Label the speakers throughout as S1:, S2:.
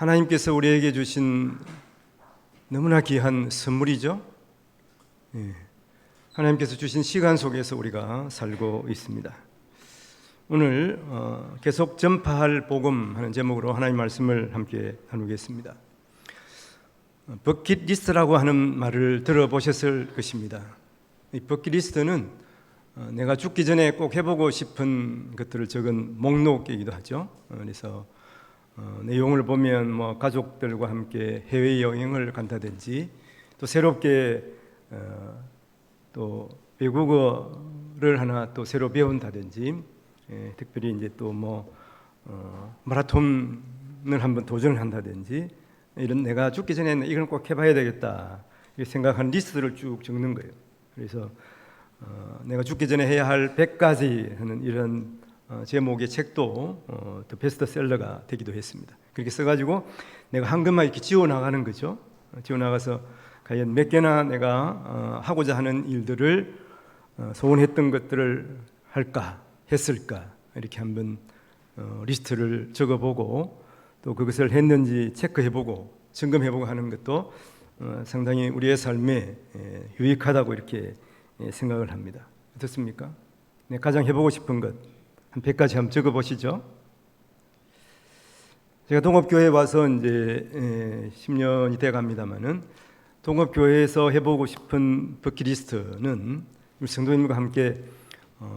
S1: 하나님께서 우리에게 주신 너무나 귀한 선물이죠. 하나님께서 주신 시간 속에서 우리가 살고 있습니다. 오늘 계속 전파할 복음 하는 제목으로 하나님 말씀을 함께 나누겠습니다. 버킷리스트라고 하는 말을 들어보셨을 것입니다. 이 버킷리스트는 내가 죽기 전에 꼭 해보고 싶은 것들을 적은 목록이기도 하죠. 그래서 내용을 보면 가족들과 함께 해외 여행을 간다든지, 또 새롭게 또 외국어를 하나 또 새로 배운다든지, 특별히 이제 또 마라톤을 한번 도전을 한다든지, 이런 내가 죽기 전에는 이걸 꼭 해봐야 되겠다 이렇게 생각하는 리스트를 쭉 적는 거예요. 그래서 내가 죽기 전에 해야 할 100가지 하는 이런 제목의 책도 더 베스트셀러가 되기도 했습니다. 그렇게 써가지고 내가 한 것만 이렇게 지워나가는 거죠. 지워나가서 과연 몇 개나 내가 하고자 하는 일들을 소원했던 것들을 할까 했을까 이렇게 한번 리스트를 적어보고, 또 그것을 했는지 체크해보고 점검해보고 하는 것도 상당히 우리의 삶에 유익하다고 이렇게 생각을 합니다. 어떻습니까? 가장 해보고 싶은 것 한 100가지 한번 적어보시죠. 제가 동업교회에 와서 이제 10년이 돼갑니다만은, 동업교회에서 해보고 싶은 버킷리스트는 우리 성도님과 함께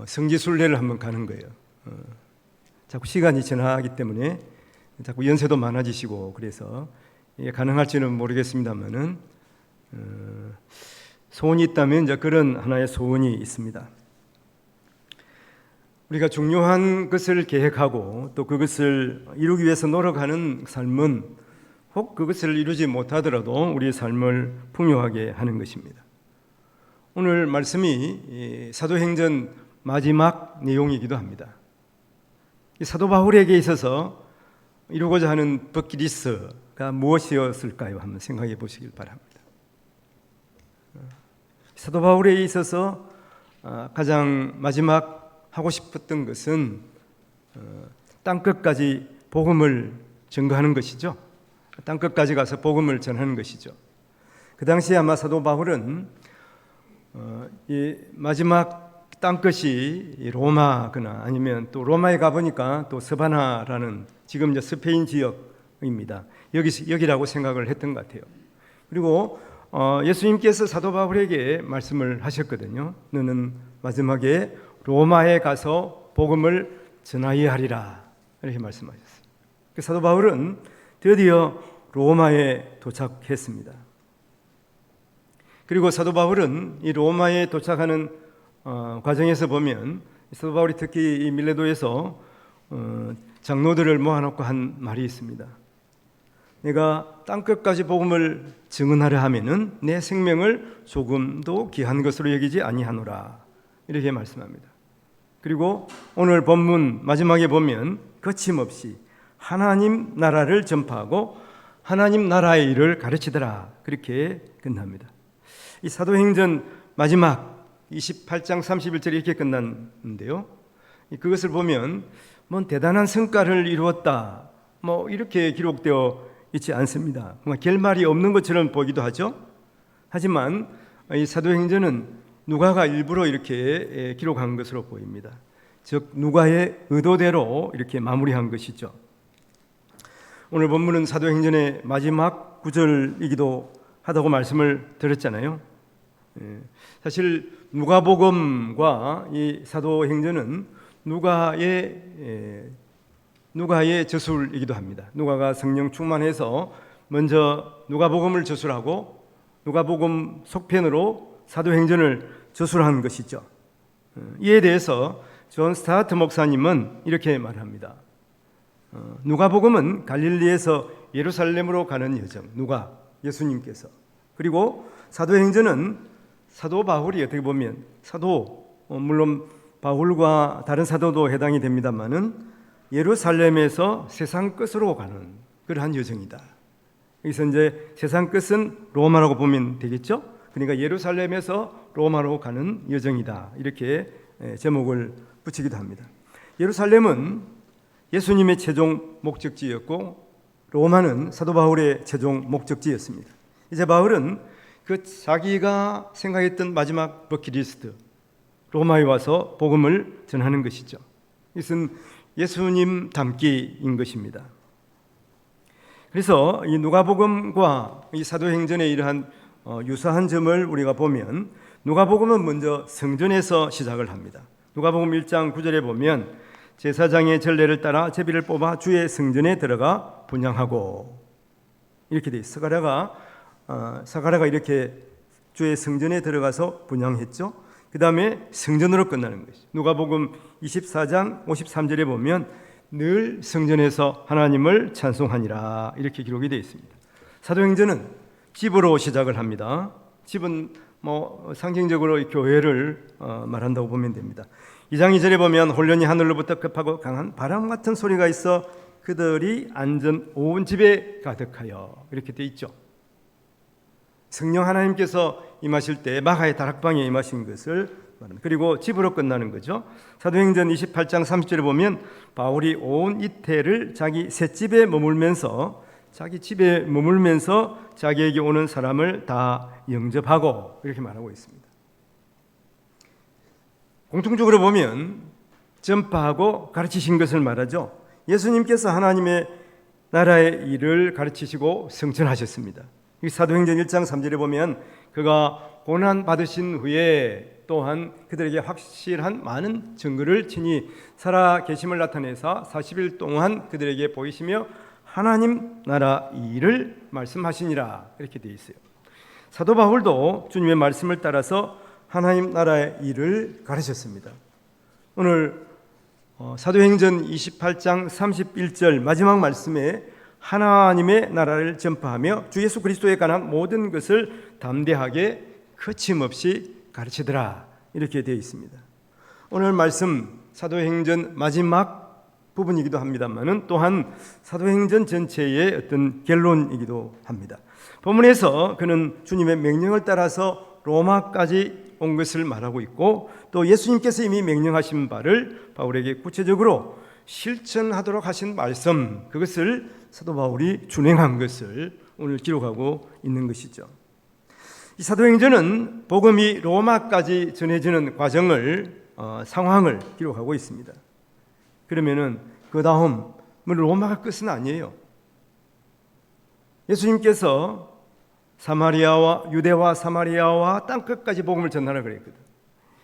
S1: 성지순례를 한번 가는 거예요. 자꾸 시간이 지나기 때문에 자꾸 연세도 많아지시고, 그래서 이게 가능할지는 모르겠습니다만은 소원이 있다면 이제 그런 하나의 소원이 있습니다. 우리가 중요한 것을 계획하고 또 그것을 이루기 위해서 노력하는 삶은 혹 그것을 이루지 못하더라도 우리의 삶을 풍요하게 하는 것입니다. 오늘 말씀이 사도행전 마지막 내용이기도 합니다. 사도 바울에게 있어서 이루고자 하는 버킷리스트가 무엇이었을까요? 한번 생각해 보시길 바랍니다. 사도 바울에 있어서 가장 마지막 하고 싶었던 것은 땅끝까지 복음을 전가하는 것이죠. 땅끝까지 가서 복음을 전하는 것이죠. 그 당시에 아마 사도 바울은 이 마지막 땅끝이 로마거나 아니면 또 로마에 가보니까 또 스바나라는 지금 이제 스페인 지역입니다. 여기라고 생각을 했던 것 같아요. 그리고 예수님께서 사도 바울에게 말씀을 하셨거든요. 너는 마지막에 로마에 가서 복음을 전하여야 하리라 이렇게 말씀하셨어요. 사도 바울은 드디어 로마에 도착했습니다. 그리고 사도 바울은 이 로마에 도착하는 과정에서 보면, 사도 바울이 특히 이 밀레도에서 장로들을 모아놓고 한 말이 있습니다. 내가 땅끝까지 복음을 증언하려 하면은 내 생명을 조금도 귀한 것으로 여기지 아니하노라 이렇게 말씀합니다. 그리고 오늘 본문 마지막에 보면 거침없이 하나님 나라를 전파하고 하나님 나라의 일을 가르치더라 그렇게 끝납니다. 이 사도행전 마지막 28장 31절에 이렇게 끝났는데요, 그것을 보면 대단한 성과를 이루었다 이렇게 기록되어 있지 않습니다. 결말이 없는 것처럼 보기도 하죠. 하지만 이 사도행전은 누가가 일부러 이렇게 기록한 것으로 보입니다. 즉 누가의 의도대로 이렇게 마무리한 것이죠. 오늘 본문은 사도행전의 마지막 구절이기도 하다고 말씀을 드렸잖아요. 사실 누가복음과 이 사도행전은 누가의 저술이기도 합니다. 누가가 성령 충만해서 먼저 누가복음을 저술하고 누가복음 속편으로 사도행전을 저술한 것이죠. 이에 대해서 존 스타트 목사님은 이렇게 말합니다. 누가복음은 갈릴리에서 예루살렘으로 가는 여정, 누가 예수님께서, 그리고 사도행전은 사도 바울이 어떻게 보면 물론 바울과 다른 사도도 해당이 됩니다만은 예루살렘에서 세상 끝으로 가는 그러한 여정이다. 여기서 이제 세상 끝은 로마라고 보면 되겠죠. 그러니까 예루살렘에서 로마로 가는 여정이다 이렇게 제목을 붙이기도 합니다. 예루살렘은 예수님의 최종 목적지였고 로마는 사도 바울의 최종 목적지였습니다. 이제 바울은 그 자기가 생각했던 마지막 버킷리스트, 로마에 와서 복음을 전하는 것이죠. 이것은 예수님 닮기인 것입니다. 그래서 이 누가복음과 이 사도행전의 이러한 유사한 점을 우리가 보면, 누가복음은 먼저 성전에서 시작을 합니다. 누가복음 1장 9절에 보면 제사장의 전례를 따라 제비를 뽑아 주의 성전에 들어가 분향하고, 이렇게 돼 있어요. 사가랴가 이렇게 주의 성전에 들어가서 분향했죠. 그 다음에 성전으로 끝나는 것이죠. 누가복음 24장 53절에 보면 늘 성전에서 하나님을 찬송하니라, 이렇게 기록이 되어 있습니다. 사도행전은 집으로 시작을 합니다. 집은 상징적으로 교회를 말한다고 보면 됩니다. 2장 2절에 보면 혼련히 하늘로부터 급하고 강한 바람 같은 소리가 있어 그들이 앉은 온 집에 가득하여, 이렇게 되어 있죠. 성령 하나님께서 임하실 때 마가의 다락방에 임하신 것을 말합니다. 그리고 집으로 끝나는 거죠. 사도행전 28장 30절에 보면 바울이 온 이태를 자기 셋집에 머물면서 자기에게 오는 사람을 다 영접하고, 이렇게 말하고 있습니다. 공통적으로 보면 전파하고 가르치신 것을 말하죠. 예수님께서 하나님의 나라의 일을 가르치시고 성천하셨습니다. 사도행전 1장 3절에 보면 그가 고난 받으신 후에 또한 그들에게 확실한 많은 증거를 친히 살아 계심을 나타내사 40일 동안 그들에게 보이시며 하나님 나라 일을 말씀하시니라, 이렇게 되어 있어요. 사도 바울도 주님의 말씀을 따라서 하나님 나라의 일을 가르쳤습니다. 오늘 사도행전 28장 31절 마지막 말씀에 하나님의 나라를 전파하며 주 예수 그리스도에 관한 모든 것을 담대하게 거침없이 가르치더라, 이렇게 되어 있습니다. 오늘 말씀 사도행전 마지막 부분이기도 합니다만은 또한 사도행전 전체의 어떤 결론이기도 합니다. 본문에서 그는 주님의 명령을 따라서 로마까지 온 것을 말하고 있고, 또 예수님께서 이미 명령하신 바를 바울에게 구체적으로 실천하도록 하신 말씀, 그것을 사도 바울이 준행한 것을 오늘 기록하고 있는 것이죠. 이 사도행전은 복음이 로마까지 전해지는 과정을 상황을 기록하고 있습니다. 그러면은 그 다음 로마가 끝은 아니에요. 예수님께서 유대와 사마리아와 땅끝까지 복음을 전하라 그랬거든.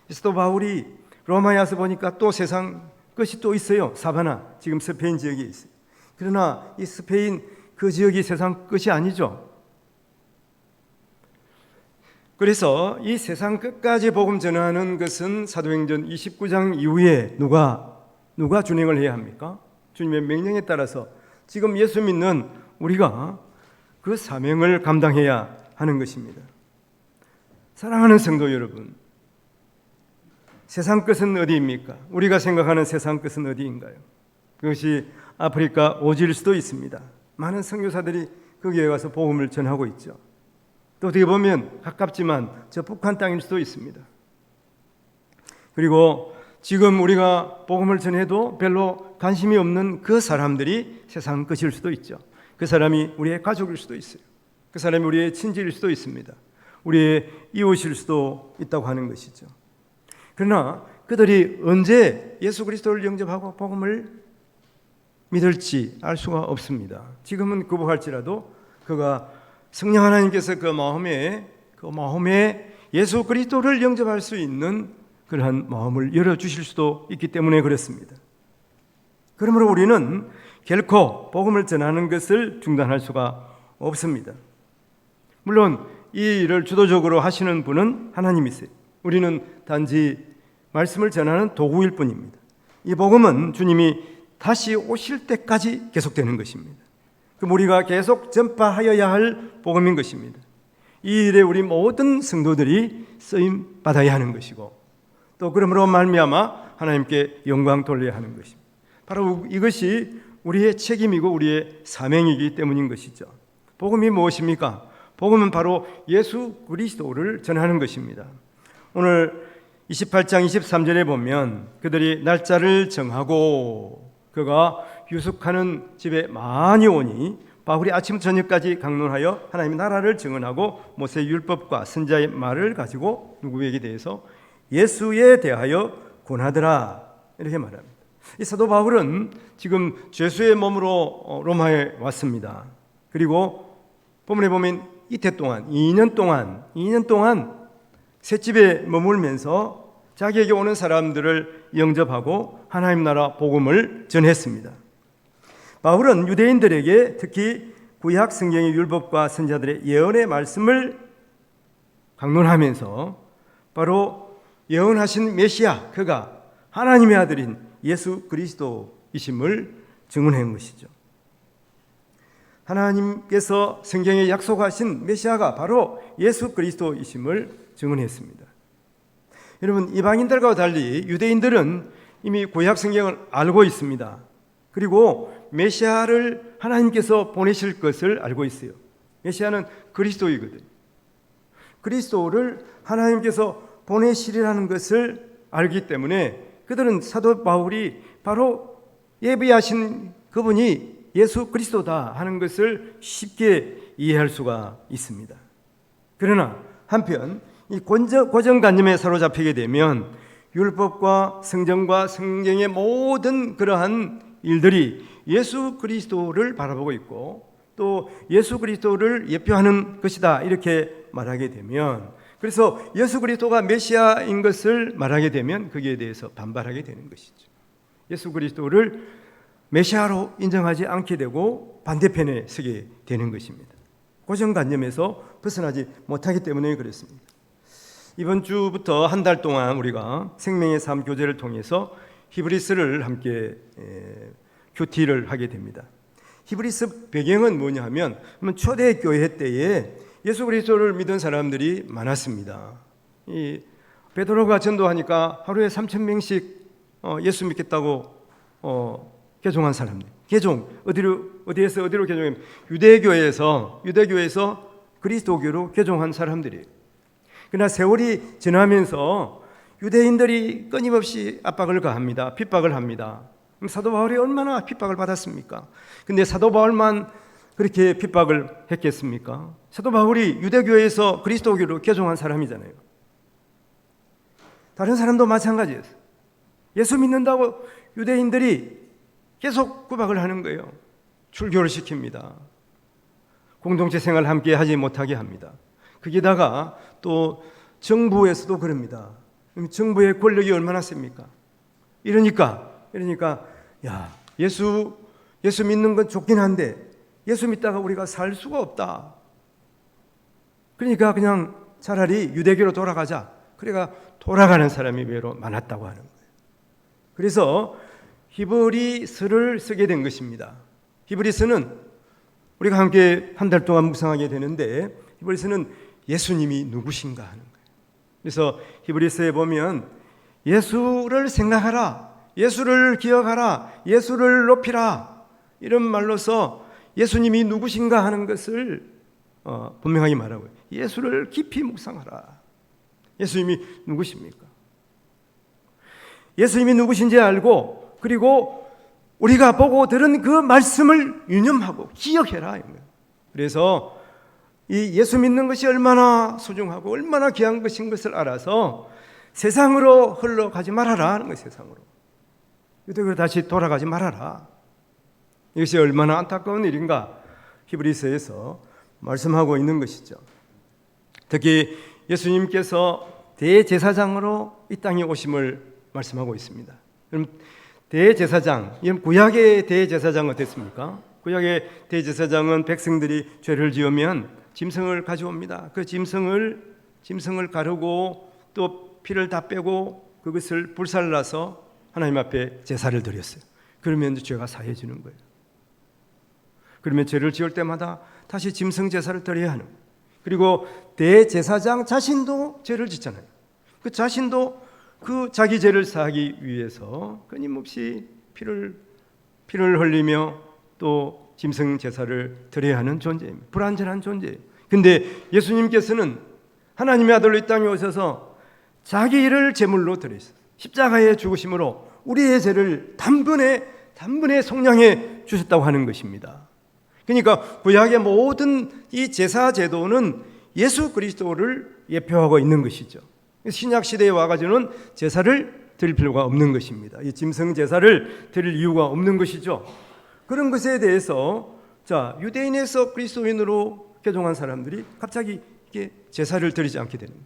S1: 사도 바울이 로마에 와서 보니까 또 세상 끝이 또 있어요. 사바나, 지금 스페인 지역에 있어요. 그러나 이 스페인 그 지역이 세상 끝이 아니죠. 그래서 이 세상 끝까지 복음 전하는 것은 사도행전 29장 이후에 누가 준행을 해야 합니까? 주님의 명령에 따라서 지금 예수 믿는 우리가 그 사명을 감당해야 하는 것입니다. 사랑하는 성도 여러분, 세상 끝은 어디입니까? 우리가 생각하는 세상 끝은 어디인가요? 그것이 아프리카 오지일 수도 있습니다. 많은 선교사들이 거기에 가서 복음을 전하고 있죠. 또 어떻게 보면 가깝지만 저 북한 땅일 수도 있습니다. 그리고 지금 우리가 복음을 전해도 별로 관심이 없는 그 사람들이 세상 끝일 수도 있죠. 그 사람이 우리의 가족일 수도 있어요. 그 사람이 우리의 친지일 수도 있습니다. 우리의 이웃일 수도 있다고 하는 것이죠. 그러나 그들이 언제 예수 그리스도를 영접하고 복음을 믿을지 알 수가 없습니다. 지금은 거부할지라도 그가 성령 하나님께서 그 마음에 예수 그리스도를 영접할 수 있는 그러한 마음을 열어주실 수도 있기 때문에 그렇습니다. 그러므로 우리는 결코 복음을 전하는 것을 중단할 수가 없습니다. 물론 이 일을 주도적으로 하시는 분은 하나님이세요. 우리는 단지 말씀을 전하는 도구일 뿐입니다. 이 복음은 주님이 다시 오실 때까지 계속되는 것입니다. 그럼 우리가 계속 전파하여야 할 복음인 것입니다. 이 일에 우리 모든 성도들이 쓰임 받아야 하는 것이고, 또 그러므로 말미암아 하나님께 영광 돌려야 하는 것입니다. 바로 이것이 우리의 책임이고 우리의 사명이기 때문인 것이죠. 복음이 무엇입니까? 복음은 바로 예수 그리스도를 전하는 것입니다. 오늘 28장 23절에 보면 그들이 날짜를 정하고 그가 유숙하는 집에 많이 오니 바울이 아침 저녁까지 강론하여 하나님의 나라를 증언하고 모세의 율법과 선지자의 말을 가지고 누구에게 대해서 예수에 대하여 권하더라 이렇게 말합니다. 이 사도 바울은 지금 죄수의 몸으로 로마에 왔습니다. 그리고 본문에 보면 이태 동안 2년 동안 셋집에 머물면서 자기에게 오는 사람들을 영접하고 하나님 나라 복음을 전했습니다. 바울은 유대인들에게 특히 구약 성경의 율법과 선지자들의 예언의 말씀을 강론하면서 바로 예언하신 메시아, 그가 하나님의 아들인 예수 그리스도이심을 증언한 것이죠. 하나님께서 성경에 약속하신 메시아가 바로 예수 그리스도이심을 증언했습니다. 여러분, 이방인들과 달리 유대인들은 이미 구약 성경을 알고 있습니다. 그리고 메시아를 하나님께서 보내실 것을 알고 있어요. 메시아는 그리스도이거든요. 그리스도를 하나님께서 보내시리라는 것을 알기 때문에 그들은 사도 바울이 바로 예비하신 그분이 예수 그리스도다 하는 것을 쉽게 이해할 수가 있습니다. 그러나 한편 이 고정관념에 사로잡히게 되면 율법과 성경과 성경의 모든 그러한 일들이 예수 그리스도를 바라보고 있고 또 예수 그리스도를 예표하는 것이다 이렇게 말하게 되면, 그래서 예수 그리스도가 메시아인 것을 말하게 되면 거기에 대해서 반발하게 되는 것이죠. 예수 그리스도를 메시아로 인정하지 않게 되고 반대편에 서게 되는 것입니다. 고정관념에서 벗어나지 못하기 때문에 그렇습니다. 이번 주부터 한 달 동안 우리가 생명의 삶 교제를 통해서 히브리스를 함께 큐티를 하게 됩니다. 히브리스 배경은 뭐냐 하면 초대교회 때에 예수 그리스도를 믿은 사람들이 많았습니다. 이 베드로가 전도하니까 하루에 3,000명씩 예수 믿겠다고 개종한 사람들. 개종 어디에서 어디로 개종하면 유대교회에서 그리스도교로 개종한 사람들이에요. 그러나 세월이 지나면서 유대인들이 끊임없이 압박을 가합니다. 핍박을 합니다. 그럼 사도 바울이 얼마나 핍박을 받았습니까? 근데 사도 바울만 그렇게 핍박을 했겠습니까? 사도 바울이 유대교회에서 그리스도교로 개종한 사람이잖아요. 다른 사람도 마찬가지였어요. 예수 믿는다고 유대인들이 계속 구박을 하는 거예요. 출교를 시킵니다. 공동체 생활을 함께 하지 못하게 합니다. 거기다가 또 정부에서도 그럽니다. 정부의 권력이 얼마나 셉니까? 이러니까 야, 예수 믿는 건 좋긴 한데 예수 믿다가 우리가 살 수가 없다. 그러니까 그냥 차라리 유대교로 돌아가자. 그러니까 돌아가는 사람이 외로 많았다고 하는 거예요. 그래서 히브리서를 쓰게 된 것입니다. 히브리서는 우리가 함께 한 달 동안 묵상하게 되는데, 히브리서는 예수님이 누구신가 하는 거예요. 그래서 히브리서에 보면 예수를 생각하라, 예수를 기억하라, 예수를 높이라, 이런 말로서 예수님이 누구신가 하는 것을 분명하게 말하고, 예수를 깊이 묵상하라. 예수님이 누구십니까? 예수님이 누구신지 알고, 그리고 우리가 보고 들은 그 말씀을 유념하고 기억해라. 그래서 이 예수 믿는 것이 얼마나 소중하고 얼마나 귀한 것인 것을 알아서 세상으로 흘러가지 말아라 하는 거예요. 세상으로. 유대교로 다시 돌아가지 말아라. 이것이 얼마나 안타까운 일인가 히브리서에서 말씀하고 있는 것이죠. 특히 예수님께서 대제사장으로 이 땅에 오심을 말씀하고 있습니다. 그럼 대제사장, 구약의 대제사장 어땠습니까? 구약의 대제사장은 백성들이 죄를 지으면 짐승을 가져옵니다. 그 짐승을 가르고 또 피를 다 빼고 그것을 불살라서 하나님 앞에 제사를 드렸어요. 그러면 죄가 사해지는 거예요. 그러면 죄를 지을 때마다 다시 짐승 제사를 드려야 하는 거예요. 그리고 대제사장 자신도 죄를 짓잖아요. 그 자신도 그 자기 죄를 사하기 위해서 끊임없이 피를 흘리며 또 짐승 제사를 드려야 하는 존재입니다. 불완전한 존재예요. 근데 예수님께서는 하나님의 아들로 이 땅에 오셔서 자기를 제물로 드리셨어요. 십자가의 죽으심으로 우리의 죄를 단번에 속량해 주셨다고 하는 것입니다. 그러니까 구약의 모든 이 제사 제도는 예수 그리스도를 예표하고 있는 것이죠. 신약 시대에 와가지고는 제사를 드릴 필요가 없는 것입니다. 이 짐승 제사를 드릴 이유가 없는 것이죠. 그런 것에 대해서 유대인에서 그리스도인으로 개종한 사람들이 갑자기 이게 제사를 드리지 않게 되는 거예요.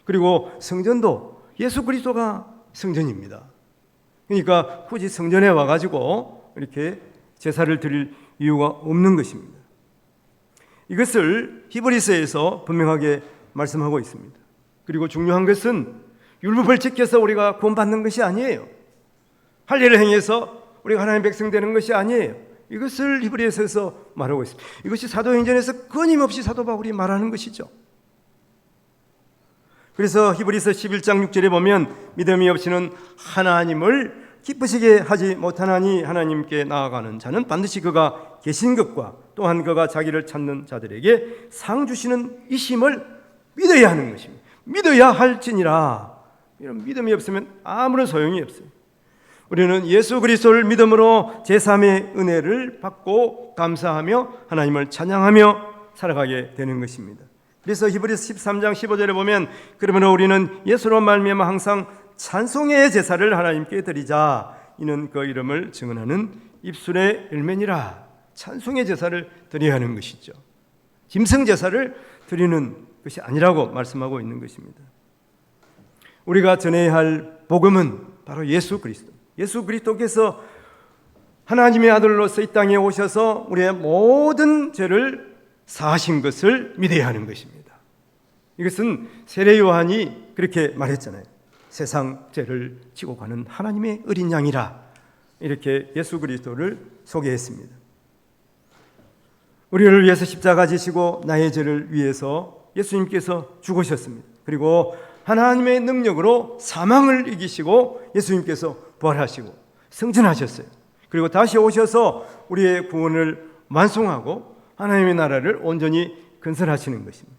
S1: 그리고 성전도 예수 그리스도가 성전입니다. 그러니까 굳이 성전에 와가지고 이렇게 제사를 드릴 이유가 없는 것입니다. 이것을 히브리서에서 분명하게 말씀하고 있습니다. 그리고 중요한 것은 율법을 지켜서 우리가 구원받는 것이 아니에요. 할례를 행해서 우리가 하나님의 백성 되는 것이 아니에요. 이것을 히브리서에서 말하고 있습니다. 이것이 사도행전에서 끊임없이 사도 바울이 말하는 것이죠. 그래서 히브리서 11장 6절에 보면 믿음이 없이는 하나님을 기쁘시게 하지 못하나니 하나님께 나아가는 자는 반드시 그가 계신 것과 또한 그가 자기를 찾는 자들에게 상 주시는 이심을 믿어야 하는 것입니다. 믿어야 할지니라. 이런 믿음이 없으면 아무런 소용이 없어요. 우리는 예수 그리스도를 믿음으로 제3의 은혜를 받고 감사하며 하나님을 찬양하며 살아가게 되는 것입니다. 그래서 히브리서 13장 15절에 보면 그러므로 우리는 예수로 말미암아 항상 찬송의 제사를 하나님께 드리자. 이는 그 이름을 증언하는 입술의 열매니라. 찬송의 제사를 드려야 하는 것이죠. 짐승 제사를 드리는 것이 아니라고 말씀하고 있는 것입니다. 우리가 전해야 할 복음은 바로 예수 그리스도. 예수 그리스도께서 하나님의 아들로서 이 땅에 오셔서 우리의 모든 죄를 사하신 것을 믿어야 하는 것입니다. 이것은 세례 요한이 그렇게 말했잖아요. 세상 죄를 지고 가는 하나님의 어린 양이라. 이렇게 예수 그리스도를 소개했습니다. 우리를 위해서 십자가 지시고 나의 죄를 위해서 예수님께서 죽으셨습니다. 그리고 하나님의 능력으로 사망을 이기시고 예수님께서 부활하시고 승천하셨어요. 그리고 다시 오셔서 우리의 구원을 완성하고 하나님의 나라를 온전히 건설하시는 것입니다.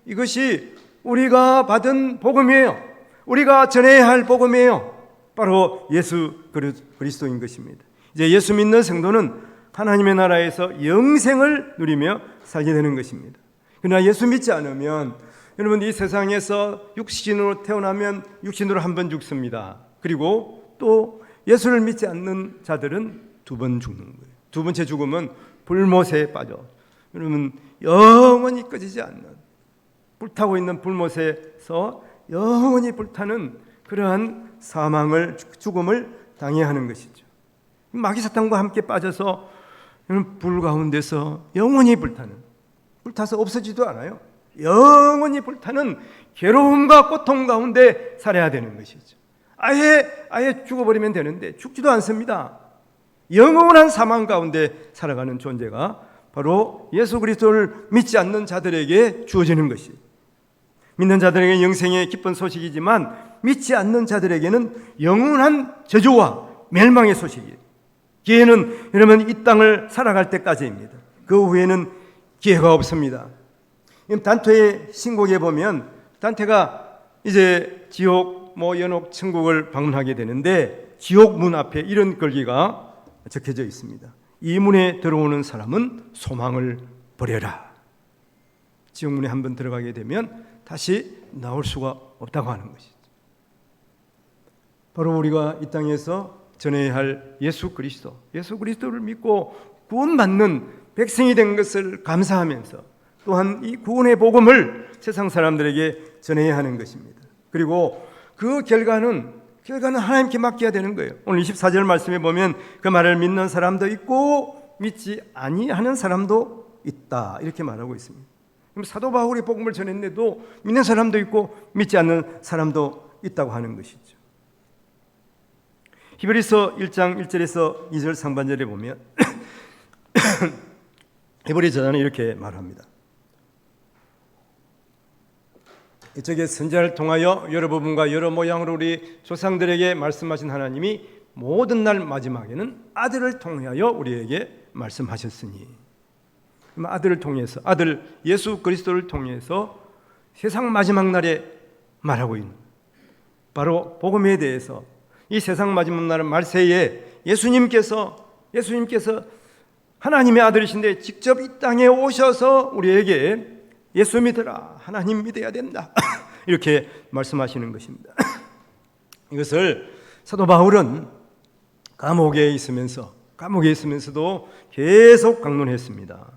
S1: 이것이 우리가 받은 복음이에요. 우리가 전해야 할 복음이에요. 바로 예수 그리스도인 것입니다. 이제 예수 믿는 성도는 하나님의 나라에서 영생을 누리며 살게 되는 것입니다. 그러나 예수 믿지 않으면 여러분 이 세상에서 육신으로 태어나면 육신으로 한 번 죽습니다. 그리고 또 예수를 믿지 않는 자들은 두 번 죽는 거예요. 두 번째 죽음은 불못에 빠져 여러분 영원히 꺼지지 않는 불타고 있는 불못에서 영원히 불타는 그러한 죽음을 당해야 하는 것이죠. 마귀 사탄과 함께 빠져서 불 가운데서 영원히 불타서 없어지도 않아요. 영원히 불타는 괴로움과 고통 가운데 살아야 되는 것이죠. 아예 죽어버리면 되는데 죽지도 않습니다. 영원한 사망 가운데 살아가는 존재가 바로 예수 그리스도를 믿지 않는 자들에게 주어지는 것이 믿는 자들에게 영생의 기쁜 소식이지만 믿지 않는 자들에게는 영원한 저주와 멸망의 소식이에요. 기회는 여러분 이 땅을 살아갈 때까지입니다. 그 후에는 기회가 없습니다. 단테의 신곡에 보면 단테가 이제 지옥, 연옥, 천국을 방문하게 되는데 지옥 문 앞에 이런 글귀가 적혀져 있습니다. 이 문에 들어오는 사람은 소망을 버려라. 지옥 문에 한번 들어가게 되면 다시 나올 수가 없다고 하는 것이죠. 바로 우리가 이 땅에서 전해야 할 예수 그리스도를 믿고 구원받는 백성이 된 것을 감사하면서 또한 이 구원의 복음을 세상 사람들에게 전해야 하는 것입니다. 그리고 그 결과는 하나님께 맡겨야 되는 거예요. 오늘 24절 말씀에 보면 그 말을 믿는 사람도 있고 믿지 아니하는 사람도 있다 이렇게 말하고 있습니다. 그럼 사도 바울이 복음을 전했는데도 믿는 사람도 있고 믿지 않는 사람도 있다고 하는 것이죠. 히브리서 1장 1절에서 2절 상반절에 보면 히브리 저자는 이렇게 말합니다. 이쪽에 선지자를 통하여 여러 부분과 여러 모양으로 우리 조상들에게 말씀하신 하나님이 모든 날 마지막에는 아들을 통하여 우리에게 말씀하셨으니 아들을 통해서 아들 예수 그리스도를 통해서 세상 마지막 날에 말하고 있는 바로 복음에 대해서 이 세상 마지막 날 말세에 예수님께서 하나님의 아들이신데 직접 이 땅에 오셔서 우리에게 예수 믿으라, 하나님 믿어야 된다 이렇게 말씀하시는 것입니다. 이것을 사도 바울은 감옥에 있으면서도 계속 강론했습니다.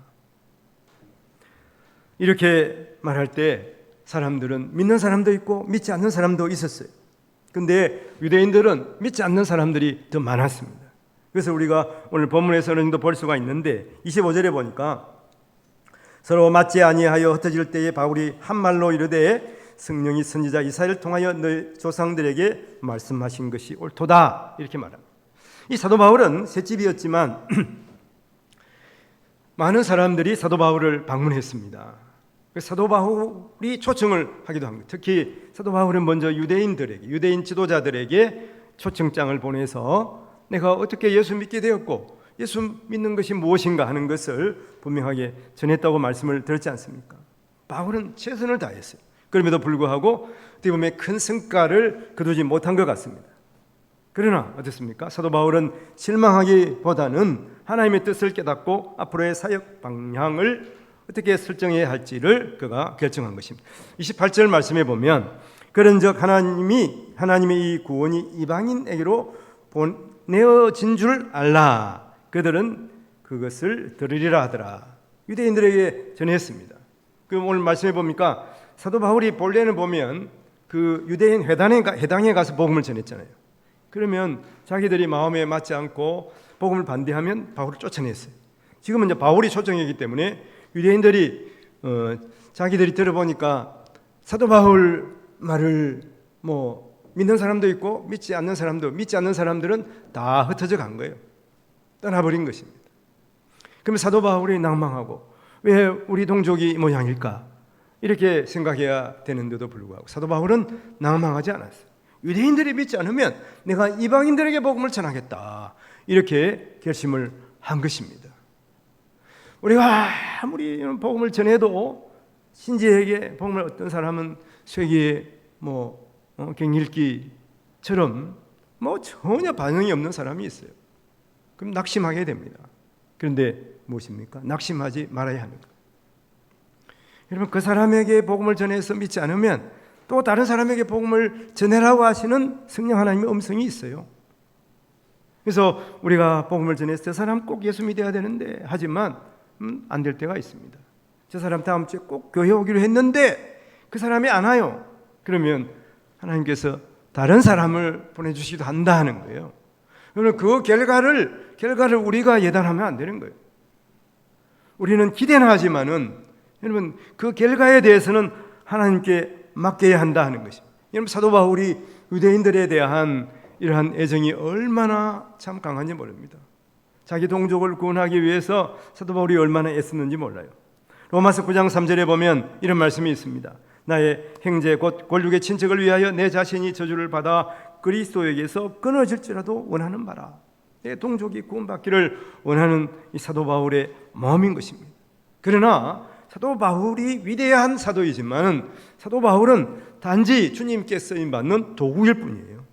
S1: 이렇게 말할 때 사람들은 믿는 사람도 있고 믿지 않는 사람도 있었어요. 근데 유대인들은 믿지 않는 사람들이 더 많았습니다. 그래서 우리가 오늘 본문에서 어느 정도 볼 수가 있는데 25절에 보니까 서로 맞지 아니하여 흩어질 때에 바울이 한 말로 이르되 성령이 선지자 이사야를 통하여 너희 조상들에게 말씀하신 것이 옳도다 이렇게 말합니다. 이 사도 바울은 셋집이었지만 많은 사람들이 사도 바울을 방문했습니다. 사도 바울이 초청을 하기도 합니다. 특히 사도 바울은 먼저 유대인 지도자들에게 초청장을 보내서 내가 어떻게 예수 믿게 되었고 예수 믿는 것이 무엇인가 하는 것을 분명하게 전했다고 말씀을 드렸지 않습니까? 바울은 최선을 다했어요. 그럼에도 불구하고 어떻게 보면 큰 성과를 거두지 못한 것 같습니다. 그러나 어떻습니까? 사도 바울은 실망하기보다는 하나님의 뜻을 깨닫고 앞으로의 사역 방향을 어떻게 설정해야 할지를 그가 결정한 것입니다. 28절 말씀해 보면 그런즉 하나님의 이 구원이 이방인에게로 보내어진 줄 알라. 그들은 그것을 들으리라 하더라. 유대인들에게 전했습니다. 그럼 오늘 말씀해 보니까 사도 바울이 본래는 보면 그 유대인 회당에 가서 복음을 전했잖아요. 그러면 자기들이 마음에 맞지 않고 복음을 반대하면 바울을 쫓아냈어요. 지금은 이제 바울이 초청이기 때문에 유대인들이 자기들이 들어보니까 사도 바울 말을 믿는 사람도 있고 믿지 않는 사람들은 다 흩어져 간 거예요. 떠나버린 것입니다. 그러면 사도 바울이 낭망하고 왜 우리 동족이 이 모양일까 이렇게 생각해야 되는데도 불구하고 사도 바울은 낭망하지 않았어요. 유대인들이 믿지 않으면 내가 이방인들에게 복음을 전하겠다 이렇게 결심을 한 것입니다. 우리가 아무리 복음을 전해도 신지에게 복음을 어떤 사람은 쇠기에 갱일기처럼 전혀 반응이 없는 사람이 있어요. 그럼 낙심하게 됩니다. 그런데 무엇입니까? 낙심하지 말아야 하는 것. 여러분 그 사람에게 복음을 전해서 믿지 않으면 또 다른 사람에게 복음을 전해라고 하시는 성령 하나님의 음성이 있어요. 그래서 우리가 복음을 전해서 저 사람 꼭 예수 믿어야 되는데 하지만 안 될 때가 있습니다. 저 사람 다음 주에 꼭 교회 오기로 했는데 그 사람이 안 와요. 그러면 하나님께서 다른 사람을 보내주시기도 한다 하는 거예요. 그러면 그 결과를 우리가 예단하면 안 되는 거예요. 우리는 기대는 하지만은 여러분 그 결과에 대해서는 하나님께 맡겨야 한다 하는 것입니다. 여러분 사도 바울이 유대인들에 대한 이러한 애정이 얼마나 참 강한지 모릅니다. 자기 동족을 구원하기 위해서 사도 바울이 얼마나 애썼는지 몰라요. 로마서 9장 3절에 보면 이런 말씀이 있습니다. 나의 형제 곧 골육의 친척을 위하여 내 자신이 저주를 받아 그리스도에게서 끊어질지라도 원하는 바라. 내 동족이 구원받기를 원하는 이 사도 바울의 마음인 것입니다. 그러나 사도 바울이 위대한 사도이지만 사도 바울은 단지 주님께 쓰임받는 도구일 뿐이에요.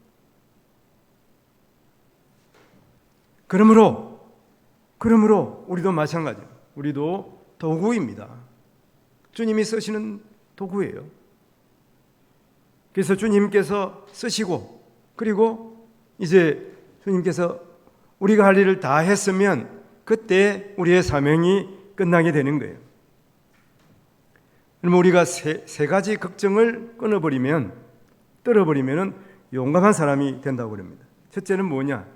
S1: 그러므로 우리도 마찬가지예요. 우리도 도구입니다. 주님이 쓰시는 도구예요. 그래서 주님께서 쓰시고 그리고 이제 주님께서 우리가 할 일을 다 했으면 그때 우리의 사명이 끝나게 되는 거예요. 그럼 우리가 세 가지 걱정을 떨어버리면 용감한 사람이 된다고 그럽니다. 첫째는 뭐냐?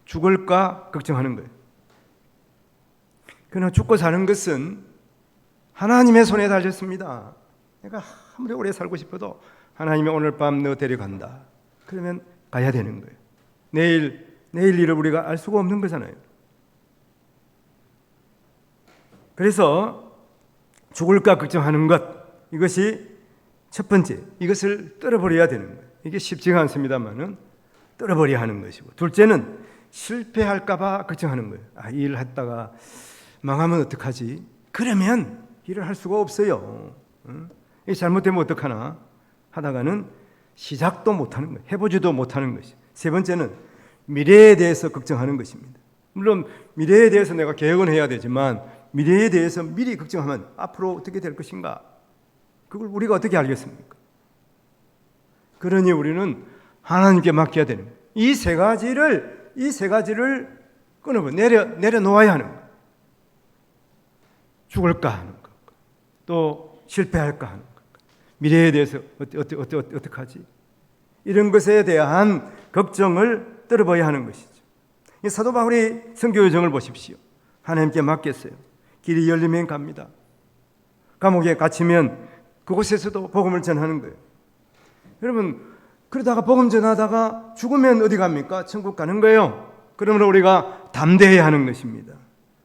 S1: 죽을까 걱정하는 거예요. 그러나 죽고 사는 것은 하나님의 손에 달렸습니다. 내가 아무리 오래 살고 싶어도 하나님이 오늘 밤 너 데려간다. 그러면 가야 되는 거예요. 내일 일을 우리가 알 수가 없는 거잖아요. 그래서 죽을까 걱정하는 것, 이것이 첫 번째, 이것을 떨어버려야 되는 거예요. 이게 쉽지가 않습니다만은 떨어버려야 하는 것이고, 둘째는 실패할까 봐 걱정하는 거예요. 이 일을 했다가 망하면 어떡하지? 그러면 일을 할 수가 없어요. 잘못되면 어떡하나 하다가는 시작도 못하는 거예요. 해보지도 못하는 것이. 세 번째는 미래에 대해서 걱정하는 것입니다. 물론 미래에 대해서 내가 계획은 해야 되지만 미래에 대해서 미리 걱정하면 앞으로 어떻게 될 것인가? 그걸 우리가 어떻게 알겠습니까? 그러니 우리는 하나님께 맡겨야 되는 거예요. 이 세 가지를 끊어버 내려놓아야 하는 거예요. 죽을까 하는 것, 또 실패할까 하는 것, 미래에 대해서 어떡하지? 이런 것에 대한 걱정을 떨어버려야 하는 것이죠. 사도 바울이 선교 여정을 보십시오. 하나님께 맡겼어요. 길이 열리면 갑니다. 감옥에 갇히면 그곳에서도 복음을 전하는 거예요. 여러분, 그러다가 복음 전하다가 죽으면 어디 갑니까? 천국 가는 거예요. 그러므로 우리가 담대해야 하는 것입니다.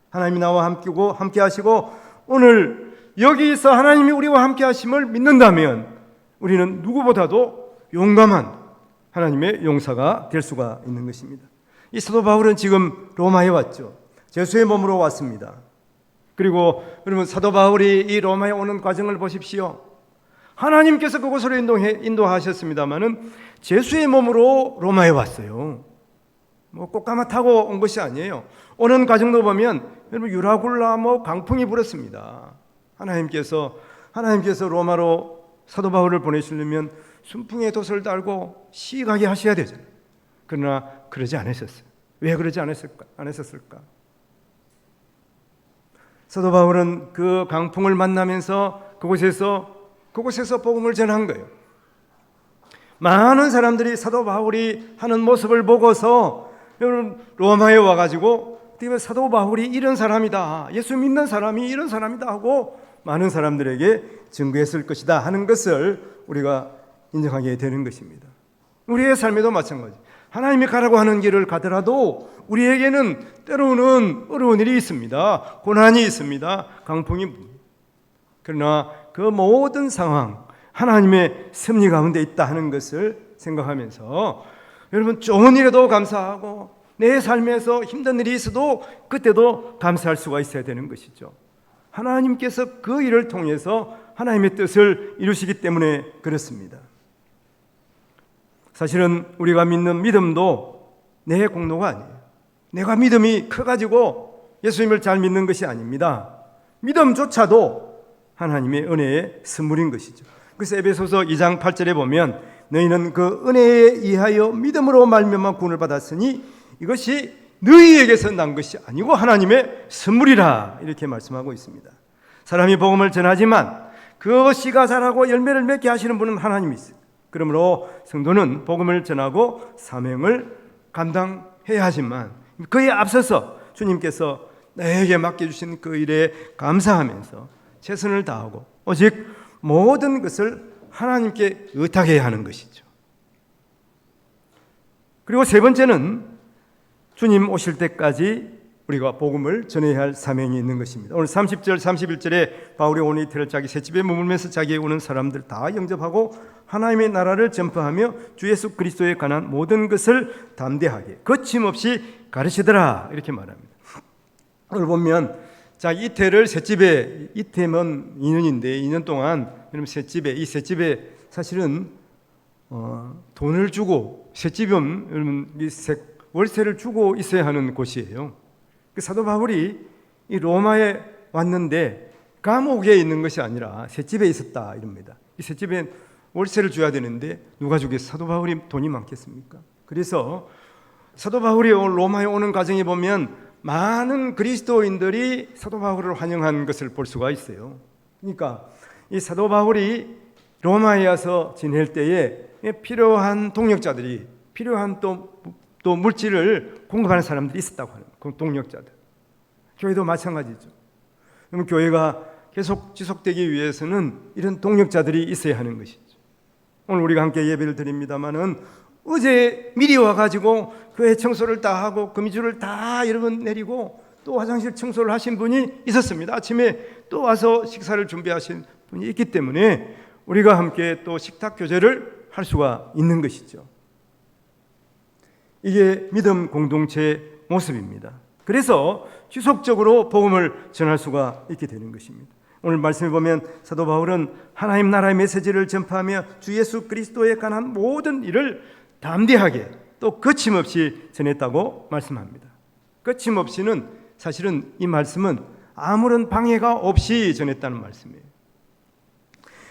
S1: 하나님이 나와 함께 하시고 오늘 여기서 하나님이 우리와 함께 하심을 믿는다면 우리는 누구보다도 용감한 하나님의 용사가 될 수가 있는 것입니다. 이 사도 바울은 지금 로마에 왔죠. 제수의 몸으로 왔습니다. 그리고 여러분, 사도 바울이 이 로마에 오는 과정을 보십시오. 하나님께서 그곳으로 인도하셨습니다마는 제수의 몸으로 로마에 왔어요. 꽃가마 타고 온 것이 아니에요. 오는 과정도 보면 여러분 유라굴라 강풍이 불었습니다. 하나님께서 로마로 사도 바울을 보내시려면 순풍의 돛을 달고 시가게 하셔야 되잖아요. 그러나 그러지 않으셨어요. 왜 그러지 않으셨을까? 사도 바울은 그 강풍을 만나면서 그곳에서 복음을 전한 거예요. 많은 사람들이 사도 바울이 하는 모습을 보고서 여러분 로마에 와가지고 사도 바울이 이런 사람이다, 예수 믿는 사람이 이런 사람이다 하고 많은 사람들에게 증거했을 것이다 하는 것을 우리가 인정하게 되는 것입니다. 우리의 삶에도 마찬가지. 하나님이 가라고 하는 길을 가더라도 우리에게는 때로는 어려운 일이 있습니다. 고난이 있습니다. 강풍이 붑니다. 그러나 그 모든 상황 하나님의 섭리 가운데 있다 하는 것을 생각하면서 여러분 좋은 일에도 감사하고 내 삶에서 힘든 일이 있어도 그때도 감사할 수가 있어야 되는 것이죠. 하나님께서 그 일을 통해서 하나님의 뜻을 이루시기 때문에 그렇습니다. 사실은 우리가 믿는 믿음도 내 공로가 아니에요. 내가 믿음이 커가지고 예수님을 잘 믿는 것이 아닙니다. 믿음조차도 하나님의 은혜의 선물인 것이죠. 그래서 에베소서 2장 8절에 보면 너희는 그 은혜에 의하여 믿음으로 말미암아 구원을 받았으니 이것이 너희에게서 난 것이 아니고 하나님의 선물이라 이렇게 말씀하고 있습니다. 사람이 복음을 전하지만 그 씨가 자라고 열매를 맺게 하시는 분은 하나님이세요. 그러므로 성도는 복음을 전하고 사명을 감당해야 하지만 그에 앞서서 주님께서 나에게 맡겨주신 그 일에 감사하면서 최선을 다하고 오직 모든 것을 하나님께 의탁해야 하는 것이죠. 그리고 세 번째는 주님 오실 때까지 우리가 복음을 전해야 할 사명이 있는 것입니다. 오늘 30절 31절에 바울이 오늘 이틀을 자기 셋집에 머물면서 자기에게 오는 사람들 다 영접하고 하나님의 나라를 전파하며 주 예수 그리스도에 관한 모든 것을 담대하게 거침없이 가르치더라 이렇게 말합니다. 오늘 보면 자 이태를 셋집에 이태면 2년인데 2년 동안 여러분 이 셋집에 사실은 돈을 주고 셋집은 여러분 월세를 주고 있어야 하는 곳이에요. 그 사도 바울이 이 로마에 왔는데 감옥에 있는 것이 아니라 셋집에 있었다 이럽니다. 이 셋집에 월세를 줘야 되는데 누가 주겠어? 사도 바울이 돈이 많겠습니까? 그래서 사도 바울이 로마에 오는 과정에 보면 많은 그리스도인들이 사도 바울을 환영한 것을 볼 수가 있어요. 그러니까 이 사도 바울이 로마에 와서 지낼 때에 필요한 동역자들이 필요한 또 물질을 공급하는 사람들이 있었다고 하는 그 동역자들. 교회도 마찬가지죠. 그럼 교회가 계속 지속되기 위해서는 이런 동역자들이 있어야 하는 것이죠. 오늘 우리가 함께 예배를 드립니다마는 어제 미리 와가지고 교회 청소를 다 하고 거미줄을 다 여러분 내리고 또 화장실 청소를 하신 분이 있었습니다. 아침에 또 와서 식사를 준비하신 분이 있기 때문에 우리가 함께 또 식탁 교제를 할 수가 있는 것이죠. 이게 믿음 공동체의 모습입니다. 그래서 지속적으로 복음을 전할 수가 있게 되는 것입니다. 오늘 말씀에 보면 사도 바울은 하나님 나라의 메시지를 전파하며 주 예수 그리스도에 관한 모든 일을 담대하게 또 거침없이 전했다고 말씀합니다. 거침없이는 사실은 이 말씀은 아무런 방해가 없이 전했다는 말씀이에요.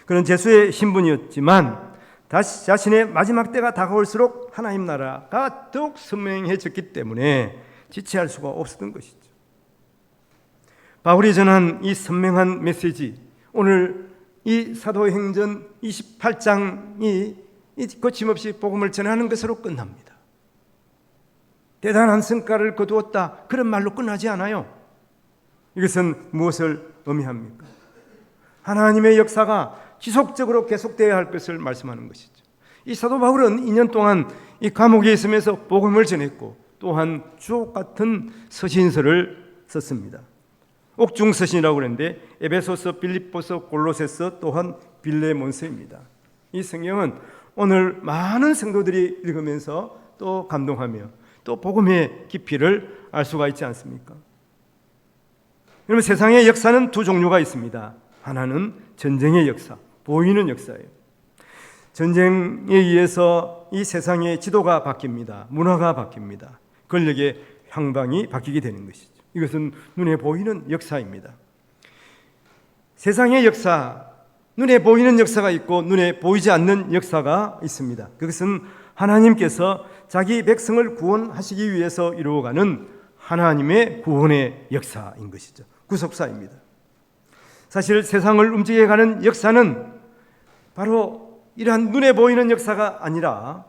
S1: 그는 제수의 신분이었지만 다시 자신의 마지막 때가 다가올수록 하나님 나라가 더욱 선명해졌기 때문에 지체할 수가 없었던 것이죠. 바울이 전한 이 선명한 메시지, 오늘 이 사도행전 28장이 거침없이 복음을 전하는 것으로 끝납니다. 대단한 성과를 거두었다, 그런 말로 끝나지 않아요. 이것은 무엇을 의미합니까? 하나님의 역사가 지속적으로 계속되어야 할 것을 말씀하는 것이죠. 이 사도 바울은 2년 동안 이 감옥에 있으면서 복음을 전했고 또한 주옥 같은 서신서를 썼습니다. 옥중 서신이라고 그러는데 에베소서, 빌립보서, 골로새서 또한 빌레몬서입니다. 이 성경은 오늘 많은 성도들이 읽으면서 또 감동하며 또 복음의 깊이를 알 수가 있지 않습니까? 여러분, 세상의 역사는 두 종류가 있습니다. 하나는 전쟁의 역사, 보이는 역사예요. 전쟁에 의해서 이 세상의 지도가 바뀝니다. 문화가 바뀝니다. 권력의 향방이 바뀌게 되는 것이죠. 이것은 눈에 보이는 역사입니다. 세상의 역사, 눈에 보이는 역사가 있고 눈에 보이지 않는 역사가 있습니다. 그것은 하나님께서 자기 백성을 구원하시기 위해서 이루어가는 하나님의 구원의 역사인 것이죠. 구속사입니다. 사실 세상을 움직여가는 역사는 바로 이러한 눈에 보이는 역사가 아니라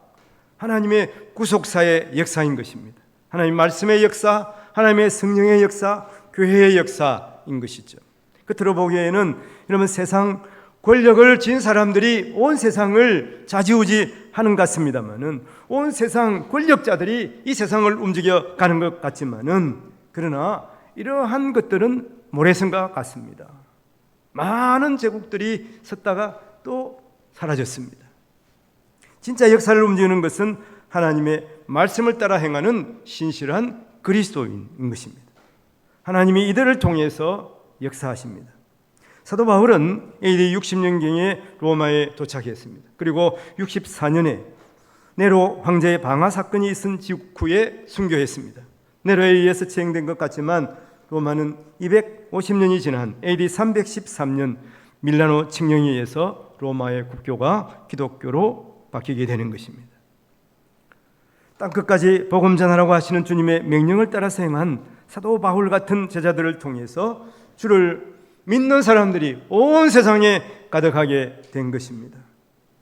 S1: 하나님의 구속사의 역사인 것입니다. 하나님 말씀의 역사, 하나님의 성령의 역사, 교회의 역사인 것이죠. 끝으로 보기에는 여러분, 세상 권력을 쥔 사람들이 온 세상을 좌지우지하는 것 같습니다만은, 온 세상 권력자들이 이 세상을 움직여 가는 것 같지만은, 그러나 이러한 것들은 모래성과 같습니다. 많은 제국들이 섰다가 또 사라졌습니다. 진짜 역사를 움직이는 것은 하나님의 말씀을 따라 행하는 신실한 그리스도인인 것입니다. 하나님이 이들을 통해서 역사하십니다. 사도 바울은 AD 60년경에 로마에 도착했습니다. 그리고 64년에 네로 황제의 방화 사건이 있은 직후에 순교했습니다. 네로에 의해서 처형된 것 같지만 로마는 250년이 지난 AD 313년 밀라노 칙령에 의해서 로마의 국교가 기독교로 바뀌게 되는 것입니다. 땅끝까지 복음 전하라고 하시는 주님의 명령을 따라서 행한 사도 바울 같은 제자들을 통해서 주를 믿는 사람들이 온 세상에 가득하게 된 것입니다.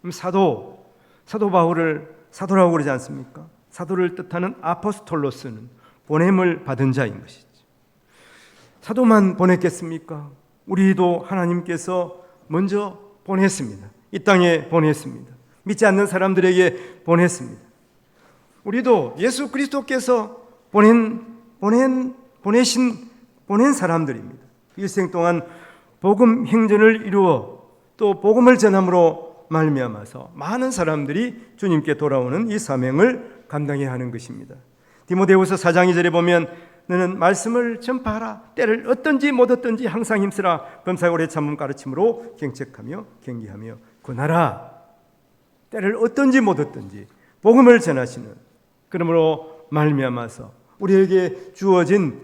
S1: 그럼 사도 바울을 사도라고 그러지 않습니까? 사도를 뜻하는 아포스톨로스는 보냄을 받은 자인 것이죠. 사도만 보냈겠습니까? 우리도 하나님께서 먼저 보냈습니다. 이 땅에 보냈습니다. 믿지 않는 사람들에게 보냈습니다. 우리도 예수 그리스도께서 보낸 사람들입니다. 일생 동안 복음 행전을 이루어 또 복음을 전함으로 말미암아서 많은 사람들이 주님께 돌아오는 이 사명을 감당해야 하는 것입니다. 디모데후서 4장 2절에 보면 너는 말씀을 전파하라. 때를 얻든지 못 얻든지 항상 힘쓰라. 범사에 오래 참음 가르침으로 경책하며 경계하며 권하라. 때를 얻든지 못 얻든지 복음을 전하시는, 그러므로 말미암아서 우리에게 주어진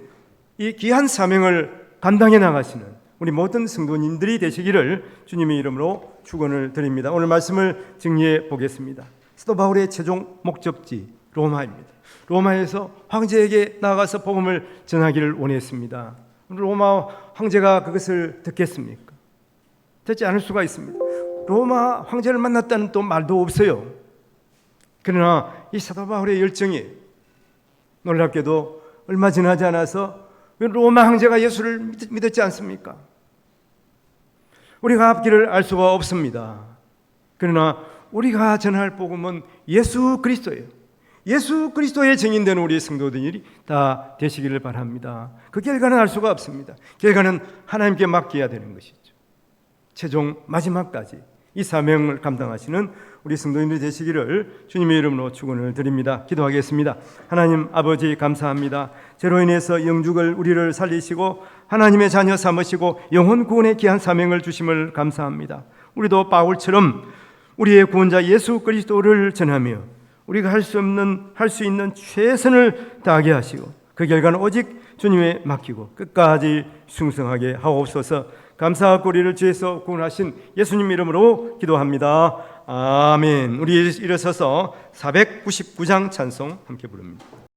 S1: 이 귀한 사명을 감당해 나가시는 우리 모든 성도님들이 되시기를 주님의 이름으로 축원을 드립니다. 오늘 말씀을 정리해 보겠습니다. 사도 바울의 최종 목적지 로마입니다. 로마에서 황제에게 나가서 복음을 전하기를 원했습니다. 로마 황제가 그것을 듣겠습니까? 듣지 않을 수가 있습니다. 로마 황제를 만났다는 또 말도 없어요. 그러나 이 사도 바울의 열정이 놀랍게도 얼마 지나지 않아서 로마 황제가 예수를 믿었지 않습니까? 우리가 앞길을 알 수가 없습니다. 그러나 우리가 전할 복음은 예수 그리스도예요. 예수 그리스도의 증인되는 우리 성도들이 다 되시기를 바랍니다. 그 결과는 알 수가 없습니다. 결과는 하나님께 맡겨야 되는 것이죠. 최종 마지막까지 이 사명을 감당하시는 우리 성도님들이 되시기를 주님의 이름으로 축원을 드립니다. 기도하겠습니다. 하나님 아버지 감사합니다. 죄로 인해서 영죽을 우리를 살리시고 하나님의 자녀 삼으시고 영혼 구원의 귀한 사명을 주심을 감사합니다. 우리도 바울처럼 우리의 구원자 예수 그리스도를 전하며 우리가 할 수 있는 최선을 다하게 하시고 그 결과는 오직 주님에 맡기고 끝까지 충성하게 하옵소서. 감사와 고리를 주에서 구원하신 예수님 이름으로 기도합니다. 아멘. 우리 일어서서 499장 찬송 함께 부릅니다.